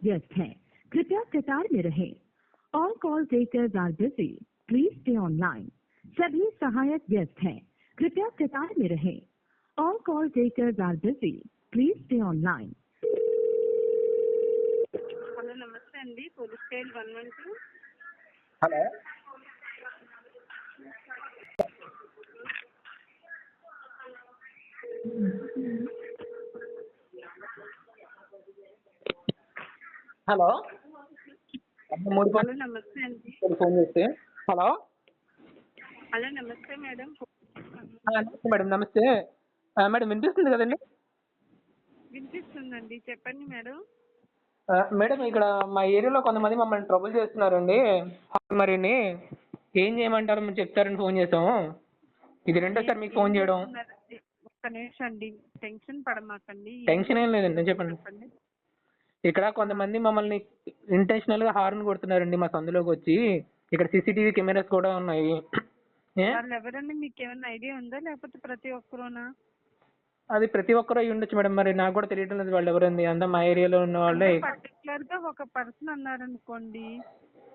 व्यस्त हैं, कृपया कतार में रहें। All call takers are busy, please stay online. सभी सहायक व्यस्त हैं, कृपया कतार में रहें। All call takers are busy, please stay online. Hello నమస్తే అండి, police station 112. Hello hello hello నమస్తే అండి. ఫోన్ చేస్తే హలో హలో నమస్తే మేడం. నమస్తే మేడం. నమస్తే మేడం, వినిపిస్తుంది కదండి? వినిపిస్తుందండి, చెప్పండి మేడం. మేడం, ఇక్కడ మా ఏరియాలో కొంతమంది మమ్మల్ని ట్రబుల్ చేస్తున్నారండి. మరిని ఏం చేయమంటారో మీరు చెప్తారని ఫోన్ చేసాము. ఇది రెండోసారి మీకు ఫోన్ చేయడం. ఒక్క నిమిషం అండి, టెన్షన్ పడమాకండి. టెన్షన్ ఏం లేదండి, చెప్పండి. ఇక్కడ కొంతమంది మమ్మల్ని ఇంటెన్షనల్ గా హార్న్ కొడుతున్నారండి మా సందులోకి వచ్చి. ఇక్కడ సీసీటీవీ కెమెరాస్ కూడా ఉన్నాయి. వాళ్ళు ఎవరండి, మీకు ఏమైనా ఐడియా ఉందా లేకపోతే ప్రతి ఒక్కరునా? అది ప్రతి ఒక్కరు అయి ఉండొచ్చు మేడం. మరి నాకు కూడా తెలియటం లేదు వాళ్ళు ఎవరండి. అంతా మా ఏరియాలో ఉన్న వాళ్ళే. పర్టికులర్ గా ఒక పర్సన్ అన్నారనుకోండి,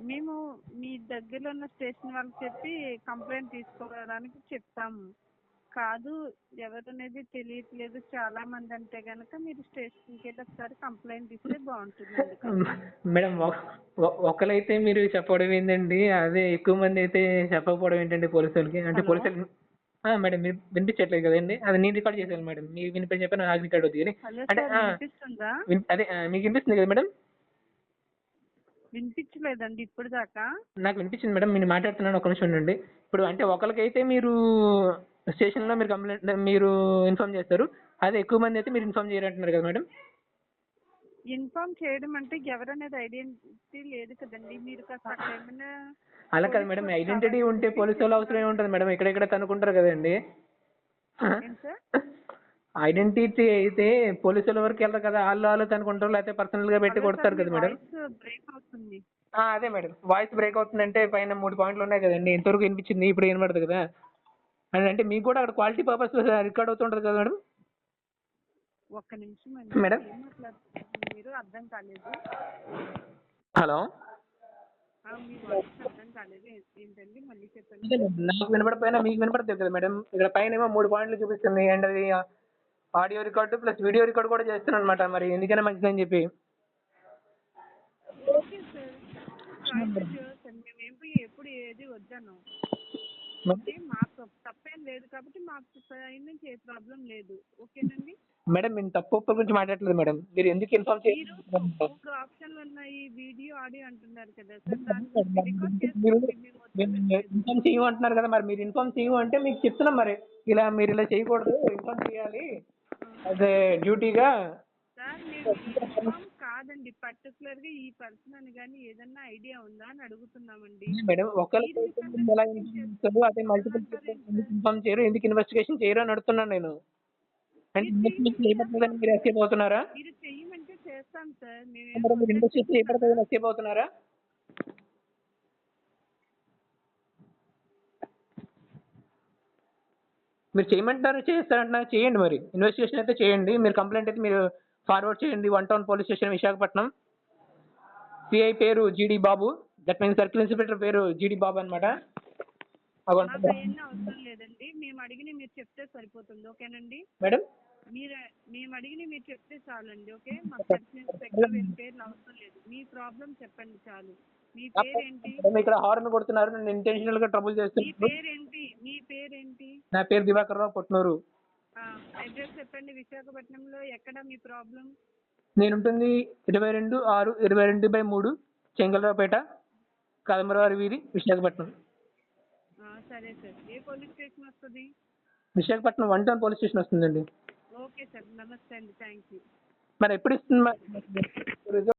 మేము మీ దగ్గరలో ఉన్న స్టేషన్ వాళ్ళకి చెప్పి కంప్లైంట్ తీసుకోవడానికి చెప్తాము. కాదు ఎవరనేది తెలియట్లేదు చాలా మంది అంటే గనక మీరు స్టేషన్కి వెళ్ళి ఒకసారి కంప్లైంట్ ఇస్తే బాగుంటుంది. మేడం, ఒకరైతే మీరు చెప్పడం ఏంటండి, అదే ఎక్కువ మంది అయితే చెప్పకపోవడం ఏంటండి పోలీసులకి? అంటే పోలీసులు మేడం మీరు వినిపించట్లేదు కదండి. అది నేను రికార్డ్ చేశాను మేడం. మీకు వినిపించి చెప్పాను, నాకు రికార్డ్ అవుతుంది. అంటే అదే మీకు వినిపిస్తుంది కదా మేడం? వినిపించలేదండి ఇప్పుడు దాకా. నాకు వినిపించింది మేడం, మీరు మాట్లాడుతున్నాను. ఒక నిమిషం ఉండండి. ఇప్పుడు అంటే ఒకరికైతే మీరు స్టేషన్లో మీరు కంప్లైంట్ మీరు ఇన్ఫార్మ్ చేస్తారు, అదే ఎక్కువ మంది అయితే మీరు ఇన్ఫార్మ్ చేయరంటున్నారు కదా మేడం? ఇన్ఫార్మ్ చేయడం అంటే ఎవరనేది ఐడెంటిటీ లేదు కదండి. మీరు కాస్త ఏమైనా అలా కాదు మేడం, ఐడెంటిటీ ఉంటే పోలీసు వాళ్ళు అవసరం ఏముంటుంది మేడం? ఇక్కడెక్కడ కనుక్కుంటారు కదండి. ఐడెంటిటీ అయితే పోలీసుల వరకు వెళ్ళరు కదా, వాళ్ళు కనుక్కుంటారు, లేకపోతే పర్సనల్ గా పెట్టి కొడతారు కదా మేడం. అదే మేడం, వాయిస్ బ్రేక్ అవుతుందంటే పైన 3 పాయింట్లు ఉన్నాయి కదండి. ఇంతవరకు వినిపించింది, ఇప్పుడు వినపడదు కదా. అంటే మీకు కూడా అక్కడ క్వాలిటీ పర్పస్ రికార్డ్ అవుతుంటది కదా మేడం? ఒక్క నిమిషం అండి మేడం, మీరు అర్థం కాలేదు. హలో మీ వాయిస్ అర్థం కాలేదు ఏంటండి, మళ్ళీ చెప్పండి. నాకు వినపడిపోయినా మీకు వినపడదు కదా మేడం. ఇక్కడ పైన ఏమో 3 పాయింట్లు చూపిస్తుంది. అండ్ అది audio record plus video record కూడా చేస్తున్నాను అనమాట. మరి ఎందుకైనా మంచిదని చెప్పి. ఓకే సార్, మేము ఎప్పుడు ఏది వద్దాను. మాకు తప్పేం లేదు కాబట్టి మాకు సైడ్ నుంచి ఏ ప్రాబ్లం లేదు. ఓకేనండి మేడం, మేము తప్పు గురించి మాట్లాడలేదు మేడం. మీరు ఎందుకు ఇన్ఫార్మ్ చేయాలి? ఒక ఆప్షన్లు ఉన్నాయి, వీడియో ఆడియో అంటున్నారు కదా సార్. ఇన్ఫార్మ్ చేయమంటున్నారు కదా, మరి మీరు ఇన్ఫార్మ్ చేయమంటే మీకు చెప్తున్నాం. మరి ఇలా మీరు ఇలా చేయకూడదు, ఇన్ఫార్మ్ చేయాలి అదే డ్యూటీగా. సార్ మీరు ఇన్ఫార్మ్ కాదండి, పర్టికులర్ గా ఈ పర్సన్ అని కానీ ఏదన్నా ఐడియా ఉందా అని అడుగుతున్నామండి. మేడం, ఒకరికి ఎలా అదే మల్టిపుల్ ఇన్ఫార్మ్ చేయరు, ఎందుకు ఇన్వెస్టిగేషన్ చేయరు అని అడుగుతున్నాను నేను. అంటే ఇన్వెస్టిగేషన్ చేయబడుతుందని మీరు ఎస్కేప్ అవుతున్నారా? మీరు చెయ్యమంటే చేస్తాం సార్. మీరు ఇన్వెస్టిగేషన్ చేయబడుతుందని ఎస్కేప్ అవుతున్నారా? మీరు చేయమంటారు, చేస్తారంటున్నారు, చేయండి. మరి ఇన్వెస్టిగేషన్ అయితే చేయండి. మీరు కంప్లైంట్ అయితే మీరు ఫార్వర్డ్ చేయండి 1 town police station Visakhapatnam. CI పేరు జీడి బాబు, దట్ మీన్స్ సర్కిల్ ఇన్స్పెక్టర్ పేరు జీడి బాబు అనమాట. అవసరం లేదండి, మేము అడిగిన మీరు చెప్తే సరిపోతుంది. ఓకేనండి మేడం, మేము అడిగిన మీరు చెప్తే చాలండి. ఓకే, మాకు సర్కిల్ ఇన్స్పెక్టర్ పేర్లు అవసరం లేదు. మీ ప్రాబ్లం చెప్పండి చాలు. మీ పేరేంటి? ఇక్కడ హార్న్ కొడుతున్నారు, నేను ఇంటెన్షనల్ గా ట్రబుల్ చేస్తున్నాను. మీ పేరేంటి? నా పేరు దివాకర్ రావు, పొట్నూరు. అడ్రస్ చెప్పండి. విశాఖపట్నంలో ఎక్కడ మీ ప్రాబ్లం? నేను ఉంటుంది 22/6/22/3 చెంగలరావుపేట, కదమరవారి వీధి, విశాఖపట్నం. సరే సార్, ఏ పోలీస్ స్టేషన్ వస్తుంది? విశాఖపట్నం 1 టౌన్ పోలీస్ స్టేషన్ వస్తుందండి. ఓకే సార్, నమస్తే అండి, థ్యాంక్ యూ. మరి ఎప్పుడు ఇస్తుంది?